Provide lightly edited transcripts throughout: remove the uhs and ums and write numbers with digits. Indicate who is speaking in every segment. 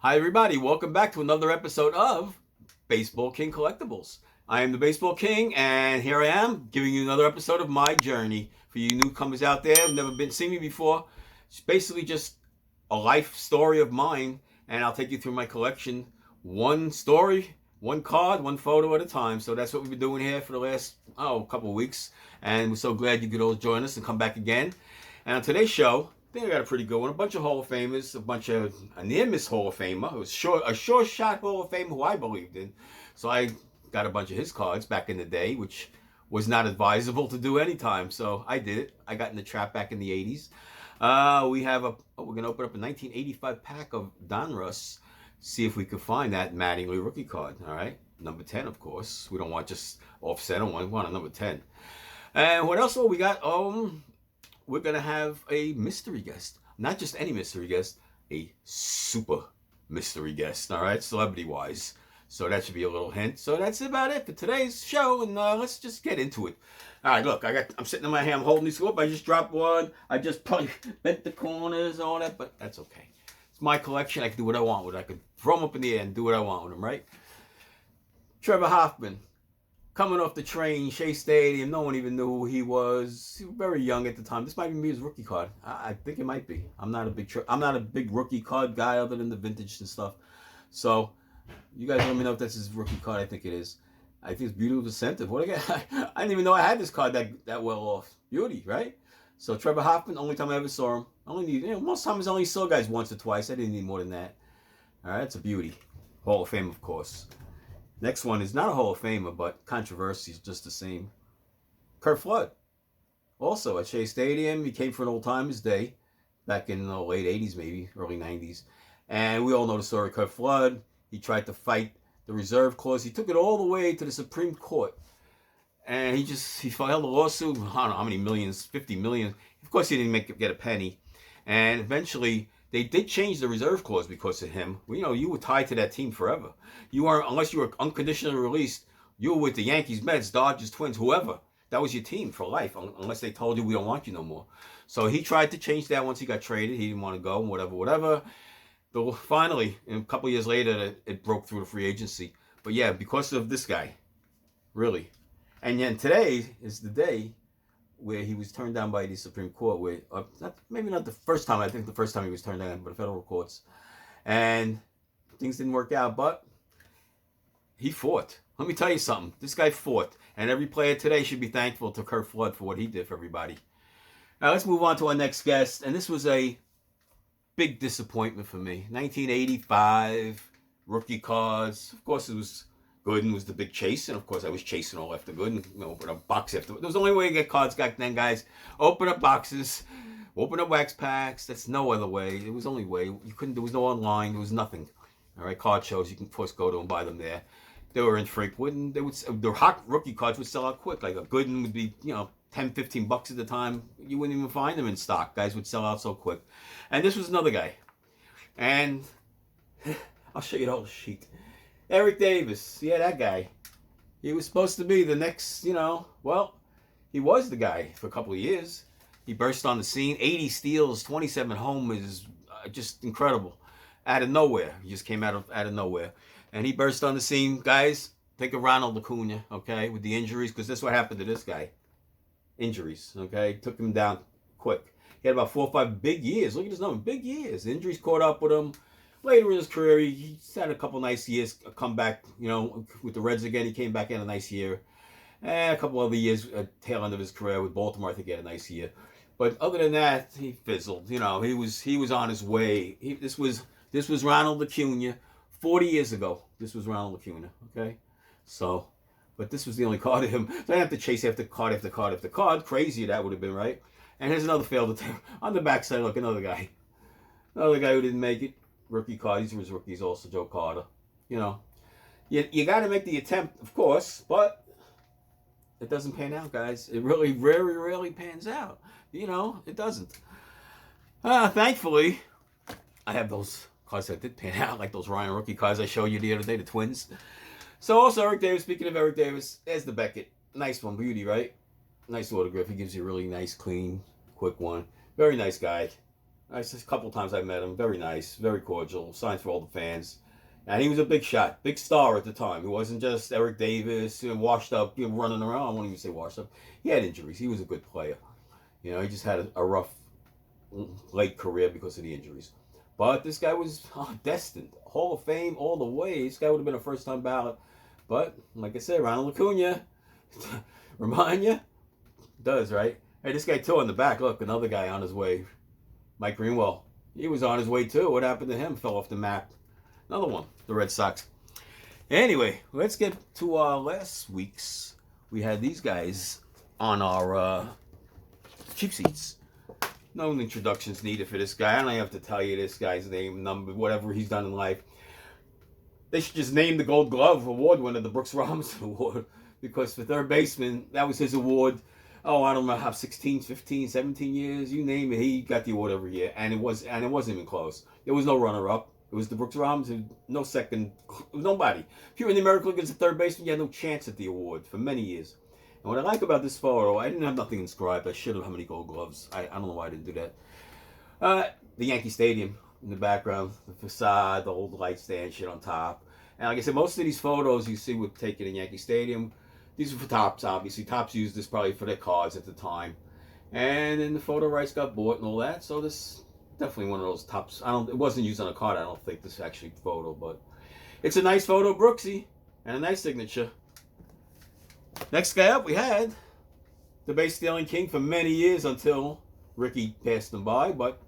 Speaker 1: Hi, everybody. Welcome back to another episode of Baseball King Collectibles. I am the Baseball King, and here I am giving you another episode of my journey. For you newcomers out there who've never been seen me before, it's basically just a life story of mine, and I'll take you through my collection, one story, one card, one photo at a time. So that's what we've been doing here for the last couple of weeks, and we're so glad you could all join us and come back again. And on today's show, I think I got a pretty good one. A bunch of Hall of Famers, a near-miss Hall of Famer, a sure shot Hall of Famer who I believed in. So I got a bunch of his cards back in the day, which was not advisable to do anytime. So I did it. I got in the trap back in the 80s. We're going to open up a 1985 pack of Donruss. See if we can find that Mattingly rookie card. All right. Number 10, of course. We don't want just offset on one. We want a number 10. And what else? We got, we're going to have a mystery guest. Not just any mystery guest, a super mystery guest, all right, celebrity-wise. So that should be a little hint. So that's about it for today's show, and let's just get into it. All right, look, I'm sitting in my hand, I'm holding these up. I just dropped one. I just probably bent the corners, all that, but that's okay. It's my collection. I can do what I want with it. I can throw them up in the air and do what I want with them, right? Trevor Hoffman. Coming off the train, Shea Stadium, no one even knew who he was. He was very young at the time. This might even be his rookie card. I think it might be. I'm not a big rookie card guy other than the vintage and stuff. So you guys let me know if that's his rookie card. I think it is. I think it's beautiful incentive. What I didn't even know I had this card that well off. Beauty, right? So Trevor Hoffman, only time I ever saw him. Most times I only saw guys once or twice. I didn't need more than that. All right, it's a beauty. Hall of Fame, of course. Next one is not a Hall of Famer, but controversy is just the same. Curt Flood. Also at Shea Stadium. He came for an old timers day back in the late 80s, maybe, early 90s. And we all know the story of Curt Flood. He tried to fight the reserve clause. He took it all the way to the Supreme Court. And he filed a lawsuit. I don't know how many millions, 50 million. Of course, he didn't get a penny. And eventually, they did change the reserve clause because of him. You were tied to that team forever. Unless you were unconditionally released, you were with the Yankees, Mets, Dodgers, Twins, whoever. That was your team for life, unless they told you we don't want you no more. So he tried to change that once he got traded. He didn't want to go, whatever. But finally, a couple of years later, it broke through the free agency. But yeah, because of this guy, really. And then today is the day where he was turned down by the Supreme Court, maybe not the first time. I think the first time he was turned down by the federal courts, and things didn't work out. But he fought. Let me tell you something. This guy fought, and every player today should be thankful to Curt Flood for what he did for everybody. Now let's move on to our next guest, and this was a big disappointment for me. 1985 rookie cards. Of course, it was Gooden was the big chase, and of course I was chasing all after Gooden. Open up box after. There was the only way to get cards back then, guys. Open up boxes, open up wax packs. That's no other way. It was the only way. You couldn't. There was no online. There was nothing. All right, card shows. You can of course go to and buy them there. They were infrequent. The hot rookie cards would sell out quick. Like a Gooden would be, $10, $15 at the time. You wouldn't even find them in stock. Guys would sell out so quick. And this was another guy. And I'll show you the whole sheet. Eric Davis, yeah, that guy. He was supposed to be the next, he was the guy for a couple of years. He burst on the scene, 80 steals, 27 homers, just incredible. Out of nowhere. He just came out of nowhere. And he burst on the scene. Guys, think of Ronald Acuna, okay, with the injuries, because that's what happened to this guy. Injuries, okay, took him down quick. He had about 4 or 5 big years. Look at his number, big years. The injuries caught up with him. Later in his career, he had a couple nice years, a comeback, with the Reds again. He came back in a nice year. And a couple other years, tail end of his career with Baltimore, I think he had a nice year. But other than that, he fizzled. He was on his way. This was Ronald Acuna 40 years ago. This was Ronald Acuna, okay? So, but this was the only card of him. So I didn't have to chase after card after card after card. Crazy that would have been, right? And here's another failed attempt. On the backside, look, another guy. Another guy who didn't make it. Rookie card. These were his rookies also, Joe Carter. You got to make the attempt, of course, but it doesn't pan out, guys. It really, very rarely pans out. It doesn't. Thankfully, I have those cards that did pan out, like those Ryan rookie cards I showed you the other day, the Twins. So also Eric Davis, speaking of Eric Davis, there's the Beckett. Nice one, beauty, right? Nice autograph. He gives you a really nice, clean, quick one. Very nice guy. A couple times I met him. Very nice, very cordial. Signs for all the fans. And he was a big shot, big star at the time. He wasn't just Eric Davis, washed up, running around. I won't even say washed up. He had injuries. He was a good player. He just had a rough late career because of the injuries. But this guy was destined. Hall of Fame all the way. This guy would have been a first-time ballot. But, like I said, Ronald Acuna, remind you? Does, right? Hey, this guy, too, on the back. Look, another guy on his way. Mike Greenwell. He was on his way, too. What happened to him? Fell off the map. Another one. The Red Sox. Anyway, let's get to last week's. We had these guys on our cheap seats. No introductions needed for this guy. I don't have to tell you this guy's name, number, whatever he's done in life. They should just name the Gold Glove Award winner the Brooks Robinson Award, because for third baseman, that was his award. Oh, I don't know how 16, 15, 17 years, you name it, he got the award every year, and it wasn't even close. There was no runner-up. It was the Brooks Robinson, no second, nobody. If you were in the American League as a third baseman, you had no chance at the award for many years. And what I like about this photo, I didn't have nothing inscribed. I should have. How many Gold Gloves? I don't know why I didn't do that. The Yankee Stadium in the background, the facade, the old light stand shit on top. And like I said, most of these photos you see were taken in Yankee Stadium. These are for Topps, obviously. Topps used this probably for their cards at the time. And then the photo rights got bought and all that. So this definitely one of those Topps. It wasn't used on a card, I don't think, this actually photo, but it's a nice photo, Brooksy, and a nice signature. Next guy up, we had the base stealing king for many years until Ricky passed him by. But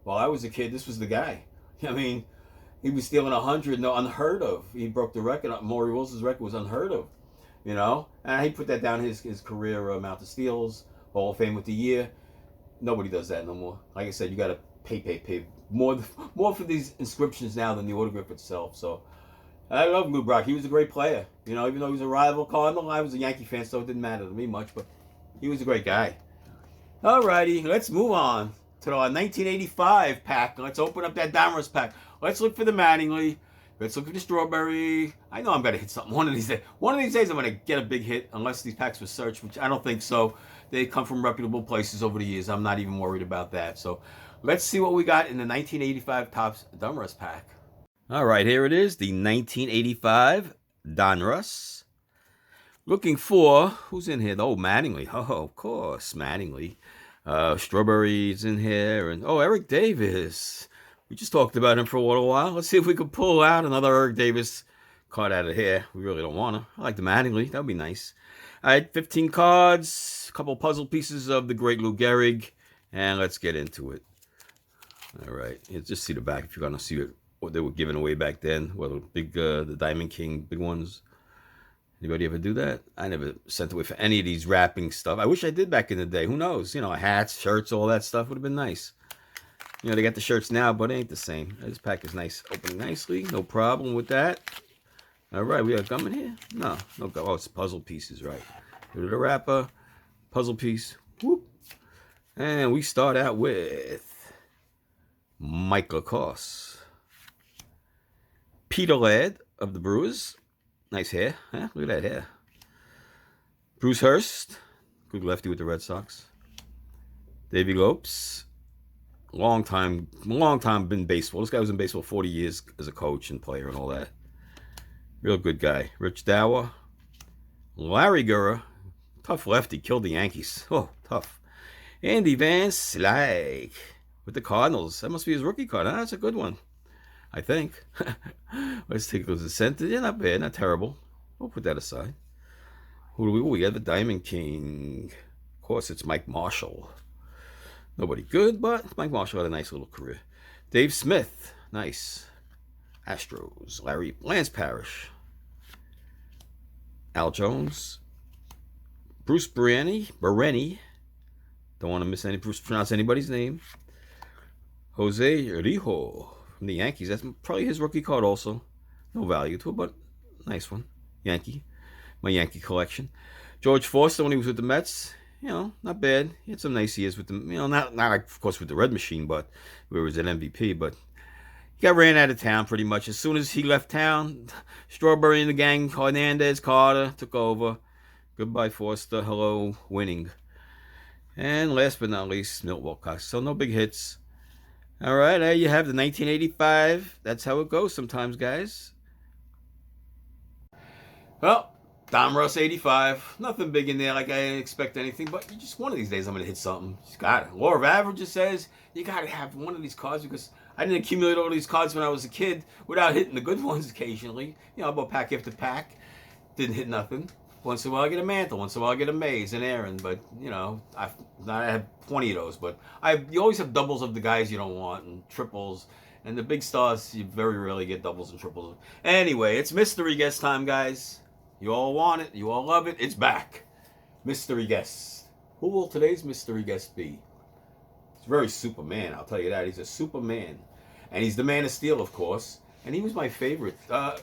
Speaker 1: while I was a kid, this was the guy. I mean, he was stealing 100, unheard of. He broke the record. Maury Wilson's record was unheard of, And he put that down his career amount of steals, Hall of Fame with the year. Nobody does that no more. Like I said, you got to pay more for these inscriptions now than the autograph itself. So I love Lou Brock. He was a great player. Even though he was a rival Cardinal, I was a Yankee fan, so it didn't matter to me much, but he was a great guy. Alrighty, let's move on to our 1985 pack. Let's open up that Donruss pack. Let's look for the Mattingly. Let's look for the Strawberry. I know I'm going to hit something one of these days. One of these days I'm going to get a big hit, unless these packs were searched, which I don't think so. They come from reputable places over the years. I'm not even worried about that. So let's see what we got in the 1985 Topps Donruss pack. All right, here it is, the 1985 Donruss. Looking for, who's in here? Oh, Mattingly. Oh, of course, Mattingly. Strawberry's in here. And Eric Davis. We just talked about him for a little while. Let's see if we can pull out another Eric Davis card out of here. We really don't want to. I like the Mattingly. That would be nice. All right, 15 cards, a couple puzzle pieces of the great Lou Gehrig, and let's get into it. All right, just see the back if you're going to see it. What they were giving away back then. Well, the Diamond King, big ones. Anybody ever do that? I never sent away for any of these wrapping stuff. I wish I did back in the day. Who knows? Hats, shirts, all that stuff would have been nice. They got the shirts now, but it ain't the same. This pack is nice, opening nicely. No problem with that. All right, we got gum in here? No gum. Oh, it's puzzle pieces, right? Go to the wrapper, puzzle piece. Whoop. And we start out with Mike Lacoste. Peter Ladd of the Brewers. Nice hair. Huh? Look at that hair. Bruce Hurst. Good lefty with the Red Sox. Davey Lopes. Long time been baseball. This guy was in baseball 40 years as a coach and player and all that. Real good guy. Rich Dower. Larry Gura. Tough lefty. Killed the Yankees. Oh, tough. Andy Van Slyke with the Cardinals. That must be his rookie card. That's a good one, I think. Let's take a look at the center. Yeah, not bad, not terrible. We'll put that aside. Who do we got? The Diamond King. Of course, it's Mike Marshall. Nobody good, but Mike Marshall had a nice little career. Dave Smith. Nice. Astros. Lance Parrish. Al Jones. Bruce Bereni. Don't want to pronounce anybody's name. Jose Rijo from the Yankees. That's probably his rookie card also. No value to it, but nice one. Yankee. My Yankee collection. George Foster when he was with the Mets. Not bad. He had some nice years with them. Not like, of course, with the Red Machine, but where he was an MVP. But he got ran out of town pretty much. As soon as he left town, Strawberry and the gang, Hernandez, Carter, took over. Goodbye, Foster. Hello, winning. And last but not least, Milt Wilcox. So no big hits. All right, there you have the 1985. That's how it goes sometimes, guys. Well, Donruss 85. Nothing big in there like I didn't expect anything, but you just one of these days I'm going to hit something. Just got it. Law of Averages says you got to have one of these cards because I didn't accumulate all these cards when I was a kid without hitting the good ones occasionally. You know, I bought pack after pack. Didn't hit nothing. Once in a while I get a mantle. Once in a while I get a maze, an Aaron. But, you know, I have 20 of those. But you always have doubles of the guys you don't want and triples. And the big stars, you very rarely get doubles and triples. Anyway, it's mystery guest time, guys. You all want it. You all love it. It's back. Mystery guest. Who will today's mystery guest be? He's very Superman, I'll tell you that. He's a Superman. And he's the Man of Steel, of course. And he was my favorite.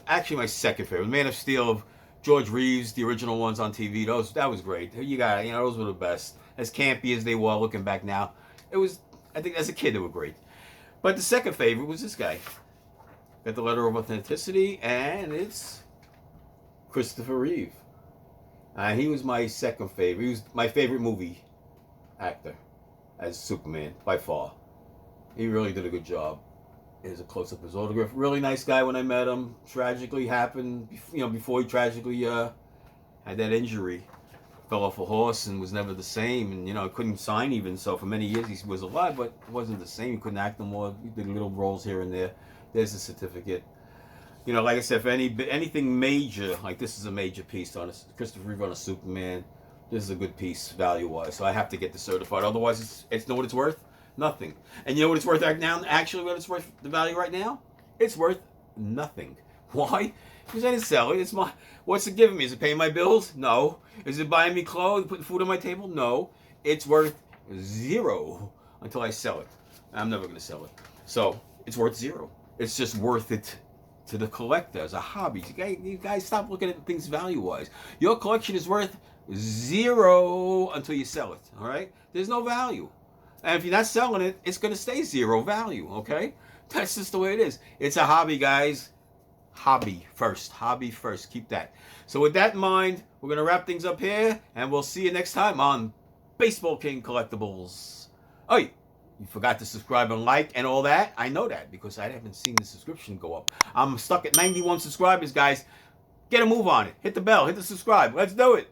Speaker 1: Actually, my second favorite. Man of Steel of George Reeves, the original ones on TV. That was great. You got it. You know, those were the best. As campy as they were, looking back now, it was. I think as a kid they were great. But the second favorite was this guy. Got the letter of authenticity, and it's Christopher Reeve. He was my second favorite. He was my favorite movie actor as Superman by far. He really did a good job. Here's a close-up of his autograph. Really nice guy when I met him. Tragically happened, you know, before he tragically had that injury. Fell off a horse and was never the same. And, you know, couldn't sign even. So for many years he was alive, but wasn't the same. He couldn't act no more. He did little roles here and there. There's the certificate. You know, like I said, for anything major, like this is a major piece on Christopher Reeve on a Superman. This is a good piece value-wise. So I have to get this certified. Otherwise, it's know what it's worth? Nothing. And you know what it's worth right now? Actually, what it's worth, the value right now? It's worth nothing. Why? Because I didn't sell it. It's my. What's it giving me? Is it paying my bills? No. Is it buying me clothes, putting food on my table? No. It's worth zero until I sell it. I'm never going to sell it. So it's worth zero. It's just worth it to the collector as a hobby. You guys stop looking at things value-wise. Your collection is worth zero until you sell it. All right? There's no value. And if you're not selling it, it's going to stay zero value, okay? That's just the way it is. It's a hobby, guys. Hobby first. Hobby first. Keep that. So with that in mind, we're going to wrap things up here, and we'll see you next time on Baseball King Collectibles. Oh, you forgot to subscribe and like and all that. I know that because I haven't seen the subscription go up. I'm stuck at 91 subscribers, guys. Get a move on it. Hit the bell. Hit the subscribe. Let's do it.